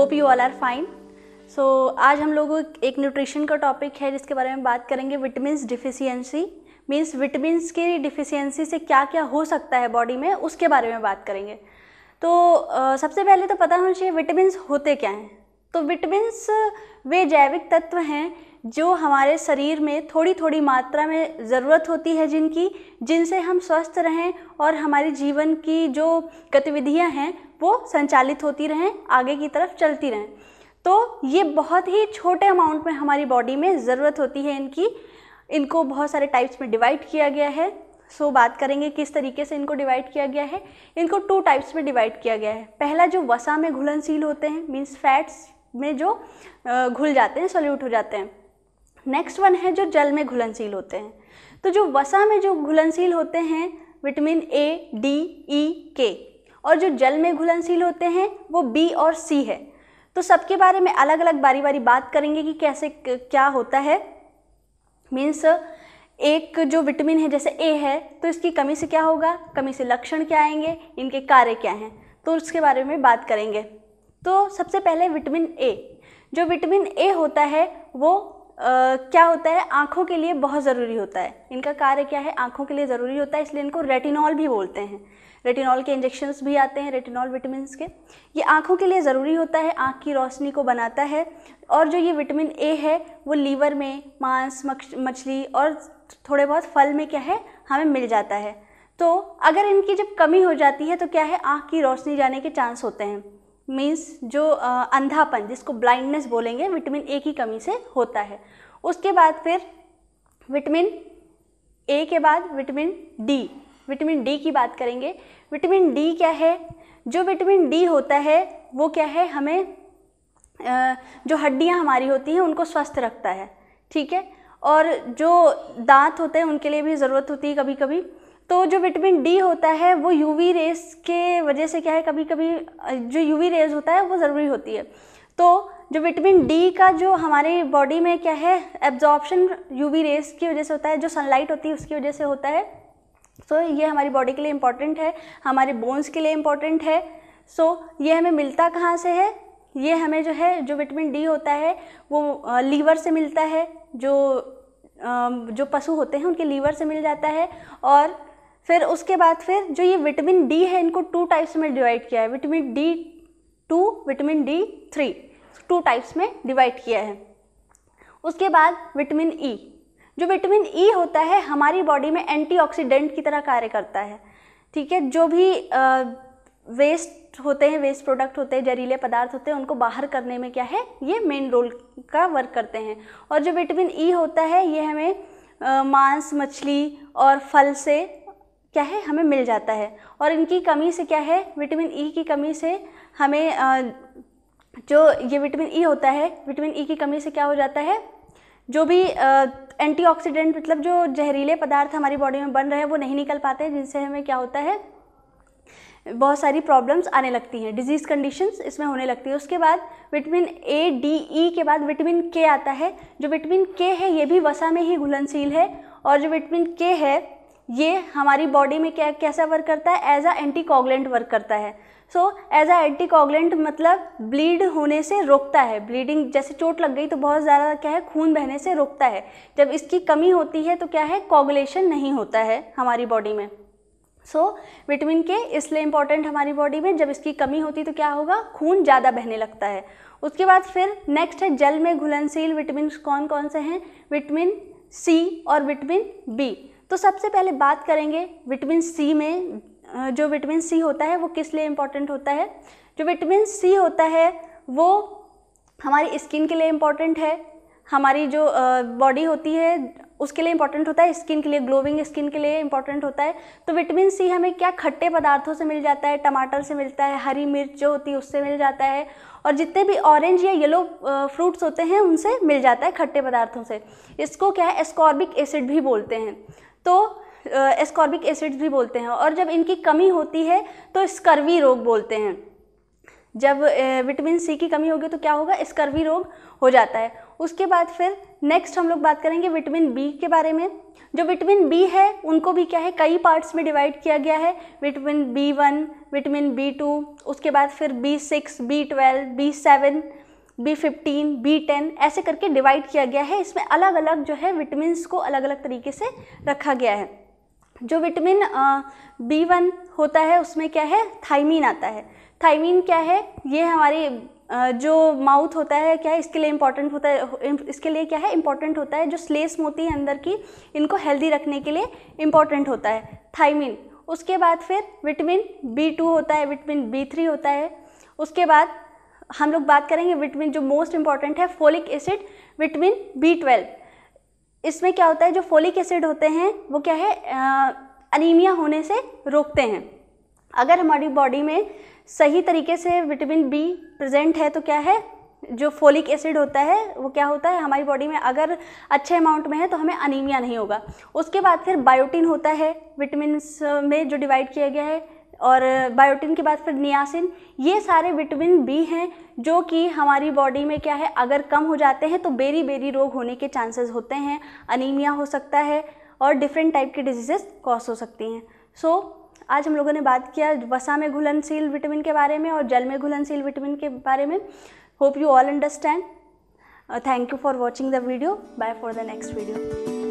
Hope you all are fine. So आज हम लोग एक न्यूट्रिशन का टॉपिक है जिसके बारे में बात करेंगे, विटामिन्स डिफिशियंसी। मीन्स विटामिन्स की डिफिशियंसी से क्या क्या हो सकता है बॉडी में, उसके बारे में बात करेंगे। तो सबसे पहले तो पता होना चाहिए विटामिन्स होते क्या हैं। तो विटामिन्स वे जैविक तत्व हैं जो हमारे शरीर में थोड़ी थोड़ी मात्रा में ज़रूरत होती है, जिनसे हम स्वस्थ रहें और हमारी जीवन की जो गतिविधियां हैं वो संचालित होती रहें, आगे की तरफ चलती रहें। तो ये बहुत ही छोटे अमाउंट में हमारी बॉडी में ज़रूरत होती है इनको बहुत सारे टाइप्स में डिवाइड किया गया है। सो बात करेंगे किस तरीके से इनको डिवाइड किया गया है। इनको 2 टाइप्स में डिवाइड किया गया है। पहला जो वसा में घुलनशील होते हैं, मीन्स फैट्स में जो घुल जाते हैं, सॉल्यूट हो जाते हैं। नेक्स्ट वन है जो जल में घुलनशील होते हैं। तो जो वसा में जो घुलनशील होते हैं विटामिन ए, डी, ई, के, और जो जल में घुलनशील होते हैं वो बी और सी है। तो सबके बारे में अलग अलग बारी बारी बात करेंगे कि कैसे क्या होता है। मीन्स एक जो विटामिन है जैसे ए है, तो इसकी कमी से क्या होगा, कमी से लक्षण क्या आएंगे, इनके कार्य क्या हैं, तो उसके बारे में बात करेंगे। तो सबसे पहले विटामिन ए। जो विटामिन ए होता है वो क्या होता है, आँखों के लिए बहुत ज़रूरी होता है। इनका कार्य क्या है, आँखों के लिए ज़रूरी होता है, इसलिए इनको रेटिनॉल भी बोलते हैं। रेटिनॉल के इंजेक्शंस भी आते हैं, रेटिनॉल विटामिन्स के। ये आँखों के लिए ज़रूरी होता है, आँख की रोशनी को बनाता है। और जो ये विटामिन ए है वो लीवर में, मांस, मछली और थोड़े बहुत फल में क्या है, हमें मिल जाता है। तो अगर इनकी जब कमी हो जाती है तो क्या है, आँख की रोशनी जाने के चांस होते हैं। मीन्स जो अंधापन, जिसको ब्लाइंडनेस बोलेंगे, विटामिन ए की कमी से होता है। उसके बाद फिर विटामिन ए के बाद विटामिन डी की बात करेंगे। विटामिन डी क्या है, जो विटामिन डी होता है वो क्या है, हमें जो हड्डियां हमारी होती हैं उनको स्वस्थ रखता है, ठीक है। और जो दांत होते हैं उनके लिए भी ज़रूरत होती है कभी कभी। तो जो विटामिन डी होता है वो यूवी रेस के वजह से क्या है, कभी कभी जो यूवी रेज होता है वो ज़रूरी होती है। तो जो विटामिन डी का जो हमारी बॉडी में क्या है, एब्जॉर्प्शन यूवी रेस की वजह से होता है, जो सनलाइट होती है उसकी वजह से होता है। सो ये हमारी बॉडी के लिए इम्पॉर्टेंट है, हमारे बोन्स के लिए इम्पॉर्टेंट है। सो ये हमें मिलता कहाँ से है, ये हमें जो है, जो विटामिन डी होता है वो लीवर से मिलता है। जो पशु होते हैं उनके लीवर से मिल जाता है। और फिर उसके बाद फिर जो ये विटामिन डी है, इनको 2 टाइप्स में डिवाइड किया है, vitamin D 2, vitamin D 3, 2 types में डिवाइड किया है। उसके बाद विटामिन ई। जो विटामिन ई होता है हमारी बॉडी में एंटीऑक्सीडेंट की तरह कार्य करता है, ठीक है। जो भी वेस्ट होते हैं, वेस्ट प्रोडक्ट होते हैं, जहरीले पदार्थ होते हैं, उनको बाहर करने में क्या है, ये मेन रोल का वर्क करते हैं। और जो विटामिन ई होता है ये हमें मांस, मछली और फल से क्या है, हमें मिल जाता है। और इनकी कमी से क्या है, विटामिन ई की कमी से हमें जो ये विटामिन ई होता है, विटामिन ई की कमी से क्या हो जाता है, जो भी एंटीऑक्सीडेंट मतलब जो जहरीले पदार्थ हमारी बॉडी में बन रहे हैं वो नहीं निकल पाते हैं, जिनसे हमें क्या होता है, बहुत सारी प्रॉब्लम्स आने लगती हैं, डिजीज़ कंडीशंस इसमें होने लगती है। उसके बाद विटामिन ए, डी, ई के बाद विटामिन के आता है। जो विटामिन के है ये भी वसा में ही घुलनशील है। और जो विटामिन के है ये हमारी बॉडी में कैसा वर्क करता है, एज अ एंटीकोगुलेंट वर्क करता है। सो एज अ एंटीकोगुलेंट मतलब ब्लीड होने से रोकता है, ब्लीडिंग, जैसे चोट लग गई तो बहुत ज़्यादा क्या है, खून बहने से रोकता है। जब इसकी कमी होती है तो क्या है, कोगुलेशन नहीं होता है हमारी बॉडी में। सो विटामिन के इसलिए इम्पॉर्टेंट हमारी बॉडी में, जब इसकी कमी होती तो क्या होगा, खून ज़्यादा बहने लगता है। उसके बाद फिर नेक्स्ट है जल में घुलनशील विटामिन कौन कौन से हैं, विटामिन सी और विटामिन बी। तो सबसे पहले बात करेंगे विटामिन सी में। जो विटामिन सी होता है वो किस लिए इम्पॉर्टेंट होता है, जो विटामिन सी होता है वो हमारी स्किन के लिए इम्पॉर्टेंट है, हमारी जो बॉडी होती है उसके लिए इम्पॉर्टेंट होता है, स्किन के लिए, ग्लोविंग स्किन के लिए इम्पॉर्टेंट होता है। तो विटामिन सी हमें क्या, खट्टे पदार्थों से मिल जाता है, टमाटर से मिलता है, हरी मिर्च जो होती है उससे मिल जाता है, और जितने भी ऑरेंज या येलो फ्रूट्स होते हैं उनसे मिल जाता है, खट्टे पदार्थों से। इसको क्या है, एस्कॉर्बिक एसिड भी बोलते हैं। तो एस्कॉर्बिक एसिड भी बोलते हैं। और जब इनकी कमी होती है तो स्कर्वी रोग बोलते हैं। जब विटामिन सी की कमी होगी तो क्या होगा, स्कर्वी रोग हो जाता है। उसके बाद फिर नेक्स्ट हम लोग बात करेंगे विटामिन बी के बारे में। जो विटामिन बी है उनको भी क्या है, कई पार्ट्स में डिवाइड किया गया है। विटामिन B1, विटामिन B2, उसके बाद फिर B6, B12, B7, B15, B10 ऐसे करके डिवाइड किया गया है। इसमें अलग अलग जो है विटामिन्स को अलग अलग तरीके से रखा गया है। जो विटामिन B1 होता है उसमें क्या है, थायमीन आता है। थायमीन क्या है, ये हमारी जो माउथ होता है क्या है, इसके लिए इम्पॉर्टेंट होता है, इसके लिए क्या है इम्पॉर्टेंट होता है। जो स्लेस होती है अंदर की, इनको हेल्दी रखने के लिए इम्पॉर्टेंट होता है थायमीन। उसके बाद फिर विटामिन B2 होता है, विटामिन B3 होता है। उसके बाद हम लोग बात करेंगे विटामिन जो मोस्ट इम्पॉर्टेंट है, फोलिक एसिड, विटामिन B12। इसमें क्या होता है, जो फोलिक एसिड होते हैं वो क्या है, अनीमिया होने से रोकते हैं। अगर हमारी बॉडी में सही तरीके से विटामिन बी प्रेजेंट है तो क्या है, जो फोलिक एसिड होता है वो क्या होता है हमारी बॉडी में अगर अच्छे अमाउंट में है तो हमें अनीमिया नहीं होगा। उसके बाद फिर बायोटिन होता है विटामिन्स में जो डिवाइड किया गया है, और बायोटिन के बाद फिर नियासिन। ये सारे विटामिन बी हैं जो कि हमारी बॉडी में क्या है, अगर कम हो जाते हैं तो बेरी बेरी रोग होने के चांसेस होते हैं, अनीमिया हो सकता है और डिफरेंट टाइप की डिजीजेस कॉज हो सकती हैं। सो आज हम लोगों ने बात किया वसा में घुलनशील विटामिन के बारे में और जल में घुलनशील विटामिन के बारे में। Hope you all understand. Thank you for watching the video. Bye for the next video.